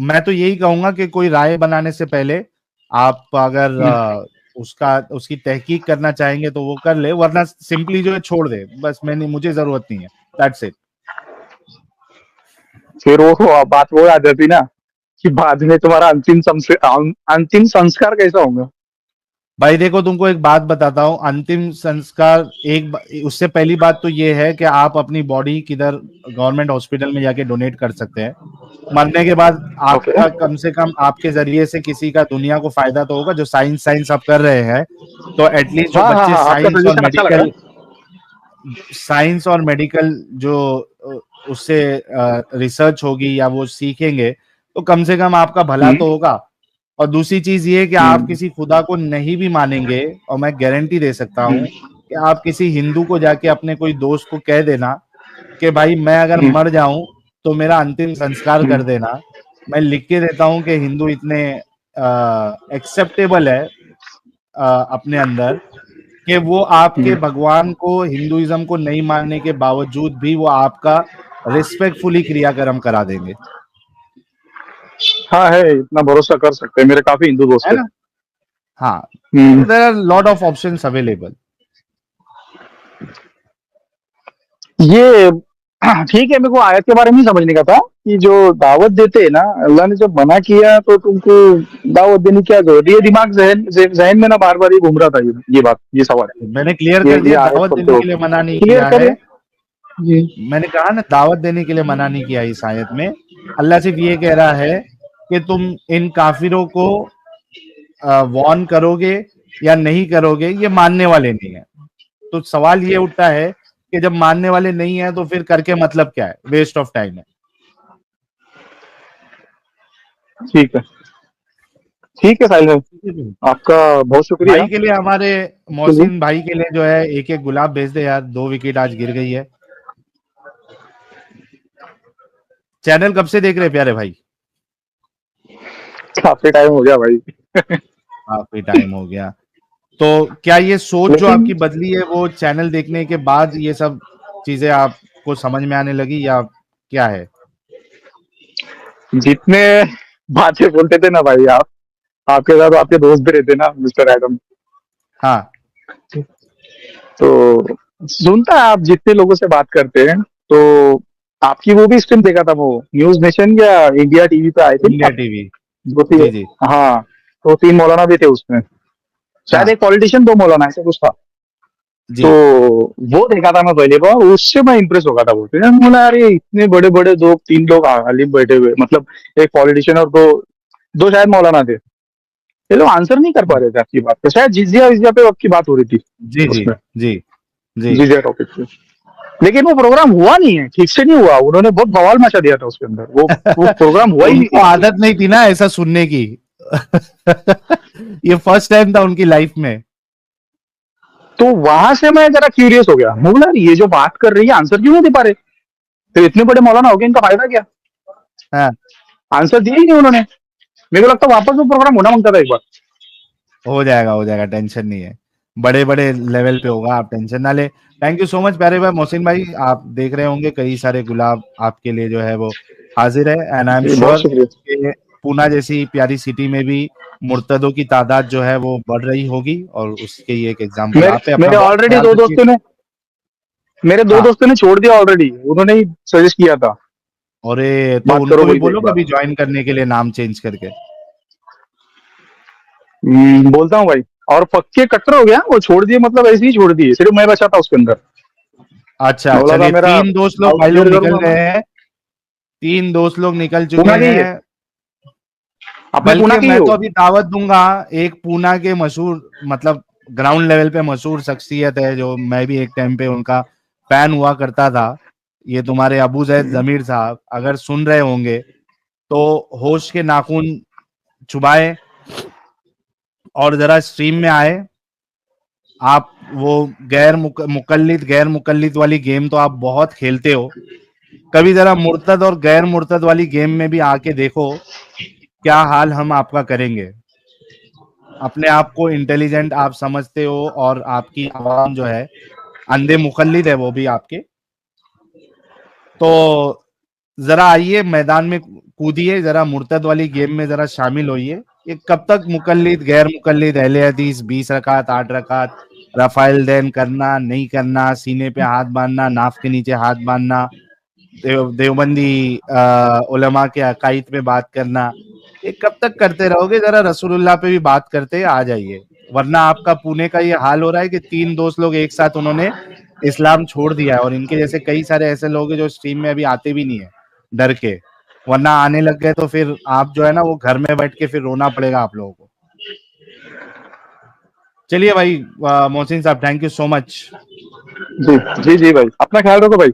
मैं तो यही कहूंगा कि कोई राय बनाने से पहले आप अगर उसकी तहकीक करना चाहेंगे तो वो कर ले, वरना सिंपली जो है छोड़ दे, बस मैंने मुझे जरूरत नहीं है, दैट्स इट।
फिर वो बात वो आ जाती ना कि बाद में तुम्हारा अंतिम संस्कार कैसा होगा।
भाई देखो, तुमको एक बात बताता हूँ, अंतिम संस्कार उससे पहली बात तो ये है कि आप अपनी बॉडी किधर गवर्नमेंट हॉस्पिटल में जाके डोनेट कर सकते हैं। मरने के बाद
ओके।
आपका कम से कम आपके जरिए से किसी का दुनिया को फायदा तो होगा। जो साइंस आप कर रहे हैं, तो एटलीस्ट जो
हाँ हाँ
बच्चे
हाँ, आपका सजेशन अच्छा लगा।
साइंस और मेडिकल जो उससे रिसर्च होगी या वो सीखेंगे, तो कम से कम आपका भला तो होगा। और दूसरी चीज ये कि आप
हम्म,
किसी खुदा को नहीं भी मानेंगे, और मैं गारंटी दे सकता हूं कि आप किसी हिंदू को जाके अपने कोई दोस्त को कह देना कि भाई मैं अगर
हम्म,
मर जाऊं तो मेरा अंतिम संस्कार
हम्म,
कर देना। मैं लिख के देता हूं कि हिंदू इतने एक्सेप्टेबल है अपने अंदर, कि वो आपके
हम्म।
भगवान को, हिंदुइज्म को नहीं मानने के बावजूद भी वो आपका रिस्पेक्टफुली क्रियाक्रम करा देंगे।
हाँ है, इतना भरोसा कर सकते हैं, मेरे काफी हिंदू दोस्त
है
है।
ना? हाँ,
हम्म,
तो there are lot of options available.
ये ठीक है। मेरे को आयत के बारे में ही समझने का था कि जो दावत देते हैं ना, अल्लाह ने जब मना किया तो तुमको दावत देने की क्या जरूरत है? ये दिमाग जहन में ना बार बार ये घूम रहा था, ये बात, ये सवाल,
मैंने क्लियर कर
ये
दिया,
आयत
दावत
पढ़ते
देने के
वक्त
लिए मना नहीं
क्लियर
किया है।
करे। जी।
मैंने कहा ना, दावत देने के लिए मना नहीं किया इस आयत में। अल्लाह सिर्फ ये कह रहा है कि तुम इन काफिरों को वॉर्न करोगे या नहीं करोगे, ये मानने वाले नहीं है। तो सवाल ये उठता है कि जब मानने वाले नहीं है तो फिर करके मतलब क्या है, वेस्ट ऑफ टाइम है।
ठीक है, ठीक है साहिल भाई, आपका बहुत शुक्रिया
भाई के लिए, हमारे
के लिए।
मोहसिन भाई के लिए जो है एक एक गुलाब भेज दे यार, 2 विकेट आज गिर गई है। चैनल कब से देख रहे हैं प्यारे भाई?
काफी टाइम हो गया भाई।
काफी टाइम हो गया। तो क्या ये सोच जो
लेकिन
आपकी बदली है वो चैनल देखने के बाद ये सब चीजें आपको समझ में आने लगी, या क्या है?
जितने बातें बोलते थे ना भाई आप, आपके साथ आपके दोस्त भी रहते ना मिस्टर एडम,
हाँ
तो सुनता है आप जितने लोगों से बात करते हैं, तो आपकी वो भी स्ट्रीम देखा था, वो न्यूज नेशन या इंडिया टीवी पे आए थे ना
इंडिया
आप,
टीवी।
दो तीन,
जी जी।
हाँ, तो 3 मौलाना भी थे उसमें, शायद
हाँ
एक पॉलिटिशियन 2 मौलाना ऐसा कुछ था। तो
जी
वो देखा था मैं पहले बार, उससे मैं इम्प्रेस हो गया था। बोलते हैं बोला अरे इतने बड़े बड़े दो 3 लोग आलिम बैठे हुए, मतलब एक पॉलिटिशियन और दो दो शायद मौलाना थे, ये लोग आंसर नहीं कर पा रहे थे आपकी बात पे। शायद जिजिया विजिया पे आपकी बात हो रही थी
जी जी
उसमें,
जी जी।
जिजिया टॉपिक पे। लेकिन वो प्रोग्राम हुआ नहीं है, ठीक से नहीं हुआ, उन्होंने बहुत बवाल मचा दिया था उसके अंदर, वो प्रोग्राम हुआ ही नहीं
उनको
ठीक से।
आदत नहीं थी ना ऐसा सुनने की। ये फर्स्ट टाइम था उनकी लाइफ में।
तो वहां से मैं जरा क्यूरियस हो गया, मैं बोला यार ये जो बात कर रही है आंसर क्यों नहीं दे पा रहे, तो इतने बड़े मौलाना हो गए, इनका फायदा क्या,
हाँ,
आंसर दिया ही नहीं उन्होंने। मेरे को लगता है वापस वो प्रोग्राम होना मांगता था एक बार।
हो जाएगा, टेंशन नहीं है। बड़े बड़े लेवल पे होगा, आप टेंशन ना ले। थैंक यू सो मच प्यारे भाई मोहसिन भाई। आप देख रहे होंगे कई सारे गुलाब आपके लिए जो है वो हाजिर है, एंड आई एम
बहुत
श्योर
शुक्रिया।
कि पूना जैसी प्यारी सिटी में भी मुर्तदों की तादाद जो है वो बढ़ रही होगी, और उसके ये एक एग्जाम्पल
मेरे
आप है। अपना
मेरे
बहुत
ऑलरेडी
ख्याल
दो
रखिए।
दोस्तों ने मेरे दो
हाँ,
दोस्तों ने छोड़ दिया ऑलरेडी, उन्होंने ही सजेस्ट किया था
और तो
बात करो
उनको भी
बोल के
बोलो
एक बार।
कभी ज्वाइन करने के लिए, नाम चेंज करके।
बोलता हूँ भाई। और पक्के कट्टर हो गया, वो छोड़ दिए, मतलब ऐसे ही छोड़ दिए, सिर्फ मैं बचा था उसके अंदर।
अच्छा,
मैं बोला था
चलिए
मेरा
3 दोस्त लोग
डाउट
भाई लोग
क्लियर
निकल
करूंगा मैं।
गए हैं। 3 दोस्त लोग निकल चुके
पूना के ही है,
हैं।
अपने पूना
बल्कि
के ही
मैं
हो।
तो अभी दावत दूंगा। एक पूना के मशहूर, मतलब ग्राउंड लेवल पे मशहूर शख्सियत है, जो मैं भी एक टाइम पे उनका फैन हुआ करता था। ये तुम्हारे अबू जैद जमीर साहब अगर सुन रहे होंगे तो होश के नाखून चुबाए और जरा स्ट्रीम में आए। आप वो गैर मुकल्लिद वाली गेम तो आप बहुत खेलते हो, कभी जरा मुर्तद और गैर मुर्तद वाली गेम में भी आके देखो क्या हाल हम आपका करेंगे। अपने आप को इंटेलिजेंट आप समझते हो, और आपकी आवाम जो है अंधे मुकल्लिद है वो भी आपके। तो जरा आइए मैदान में कूदिए, जरा मुर्तद वाली गेम में जरा शामिल होइए। ये कब तक मुकल्लिद गैर मुकल्लिद अहले हदीस 20 रकात 8 रकात रफाइल दैन करना नहीं करना, सीने पे हाथ बांधना, नाफ के नीचे हाथ बांधना, देवबंदी उलमा के अकायद पे बात करना, ये कब तक करते रहोगे? जरा रसूलुल्लाह पे भी बात करते आ जाइए। वरना आपका पुणे का ये हाल हो रहा है कि 3 दोस्त लोग एक साथ उन्होंने इस्लाम छोड़ दिया है, और इनके जैसे कई सारे ऐसे लोग हैं जो स्ट्रीम में अभी आते भी नहीं है डर के। वरना आने लग गए तो फिर आप जो है ना वो घर में बैठ के फिर रोना पड़ेगा आप लोगों को। चलिए भाई मोहसिन साहब, थैंक यू सो मच।
जी जी जी भाई, अपना ख्याल रखो भाई।